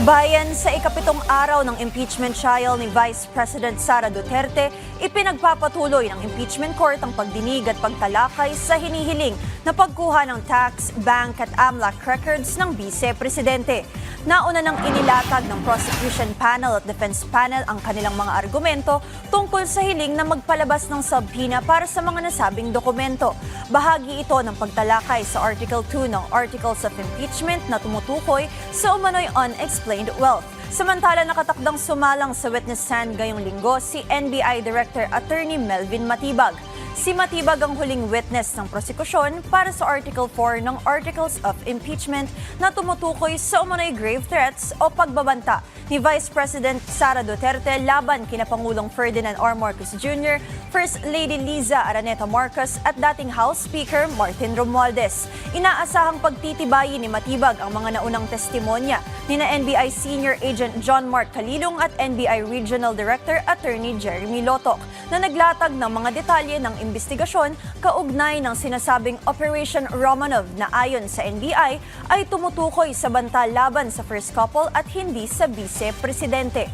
Bayan sa ikapitong araw ng impeachment trial ni Vice President Sara Duterte, ipinagpapatuloy ng impeachment court ang pagdinig at pagtalakay sa hinihiling na pagkuha ng tax, bank at AMLAC records ng Vice-Presidente. Nauna nang inilatag ng prosecution panel at defense panel ang kanilang mga argumento tungkol sa hiling na magpalabas ng subpoena para sa mga nasabing dokumento. Bahagi ito ng pagtalakay sa Article 2 ng Articles of Impeachment na tumutukoy sa umano'y unexplained wealth. Samantala nakatakdang sumalang sa witness stand ngayong linggo si NBI Director Attorney Melvin Matibag. Si Matibag ang huling witness ng prosekusyon para sa Article 4 ng Articles of Impeachment na tumutukoy sa umano'y grave threats o pagbabanta ni Vice President Sara Duterte laban kina Pangulong Ferdinand R. Marcos Jr., First Lady Liza Araneta Marcos at dating House Speaker Martin Romualdez. Inaasahang pagtitibayin ni Matibag ang mga naunang testimonya ni NBI Senior Agent John Mark Calilong at NBI Regional Director Attorney Jeremy Lotoc na naglatag ng mga detalye ng investigasyon kaugnay ng sinasabing Operation Romanov na ayon sa NBI ay tumutukoy sa banta laban sa first couple at hindi sa Vice-Presidente.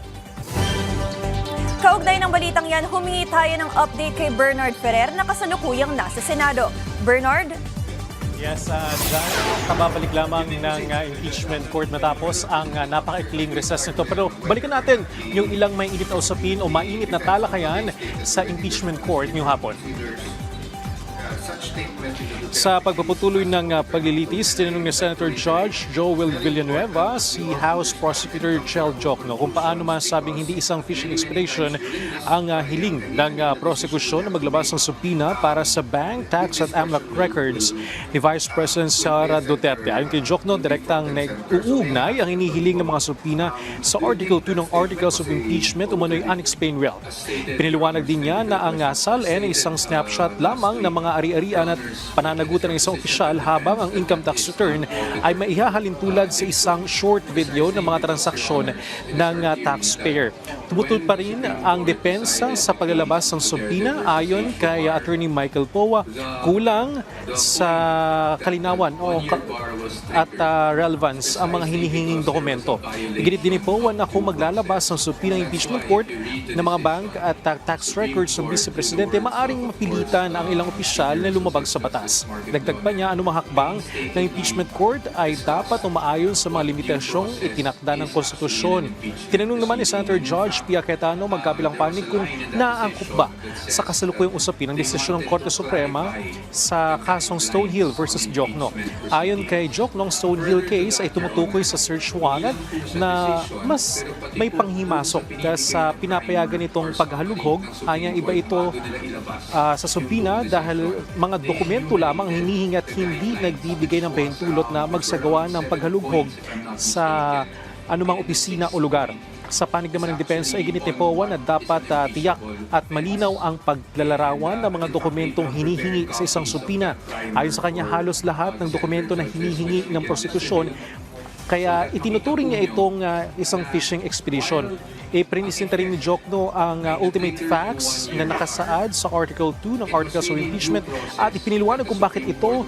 Kaugnay ng balitang yan, humingi tayo ng update kay Bernard Ferrer na kasalukuyang nasa Senado. Bernard? Yes, Jan, kababalik lamang ng impeachment court matapos ang napakaikling recess nito. Pero balikan natin yung ilang may init na usapin o mainit na talakayan sa impeachment court ngayong hapon. Sa pagpaputuloy ng paglilitis, tinanong ni Senator Judge Joel Villanueva si House Prosecutor Chel Jokno kung paano masabing hindi isang fishing expedition ang hiling ng prosekusyon na maglabas ng subpoena para sa bank, tax at AMLAC records ni Vice President Sara Duterte. Ayon kay Jokno, direktang nag-uugnay ang hinihiling ng mga subpoena sa Article 2 ng Articles of Impeachment umano'y unexplained wealth. Piniliwanag din niya na ang SALN ay isang snapshot lamang ng mga ari-arian at pananagutan ng isang opisyal habang ang income tax return ay maihahalin tulad sa isang short video ng mga transaksyon ng taxpayer. Tumutol pa rin ang depensa sa paglalabas ng subpoena ayon kay Attorney Michael Powa, kulang sa kalinawan at relevance ang mga hinihinging dokumento. Ginit din ni Powa na kung maglalabas ng subpoena ng impeachment court ng mga bank at tax records ng Vice-Presidente, maaring mapilitan ang ilang opisyal na lumabag sa batas. Dagdag pa niya, anumang hakbang ng impeachment court ay dapat umaayon sa mga limitasyong itinakda ng konstitusyon. Tinanong naman ni Senator George Pia Cayetano magkabilang panig kung naaangkop ba sa kasalukuyang usapin ang desisyon ng Korte Suprema sa kasong Stonehill versus Jokno. Ayon kay Jokno, ang Stonehill case ay tumutukoy sa search warrant na mas may panghimasok dahil sa pinapayagan itong paghalughog. Anya iba ito sa subpoena dahil mga dokumento lamang hinihingi at hindi nagbibigay ng pahintulot na magsagawa ng paghalughog sa anumang opisina o lugar. Sa panig naman ng depensa ay ginit ni Powa na dapat tiyak at malinaw ang paglalarawan ng mga dokumentong hinihingi sa isang subpoena. Ayon sa kanya, halos lahat ng dokumento na hinihingi ng prosekusyon kaya itinuturing niya itong isang fishing expedition. Prinisinta rin ni Jokno ang ultimate facts na nakasaad sa Article 2 ng Articles of Impeachment at ipiniliwanag kung bakit ito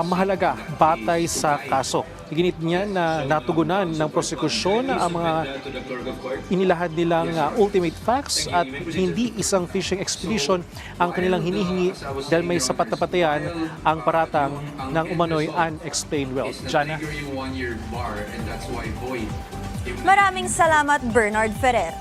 mahalaga batay sa kaso. Iginit niya na natugunan ng prosekusyon ang mga inilahad nilang ultimate facts at hindi isang fishing expedition ang kanilang hinihingi dahil may sapat na patayan ang paratang ng umano'y unexplained wealth. Jana? Maraming salamat, Bernard Ferrer.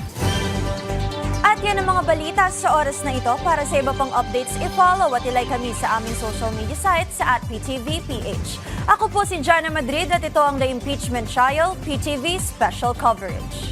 At yan ang mga balita sa oras na ito. Para sa iba pang updates, i-follow at ilike kami sa aming social media sites sa @PTVPH. Ako po si Jana Madrid at ito ang The Impeachment Trial, PTV Special Coverage.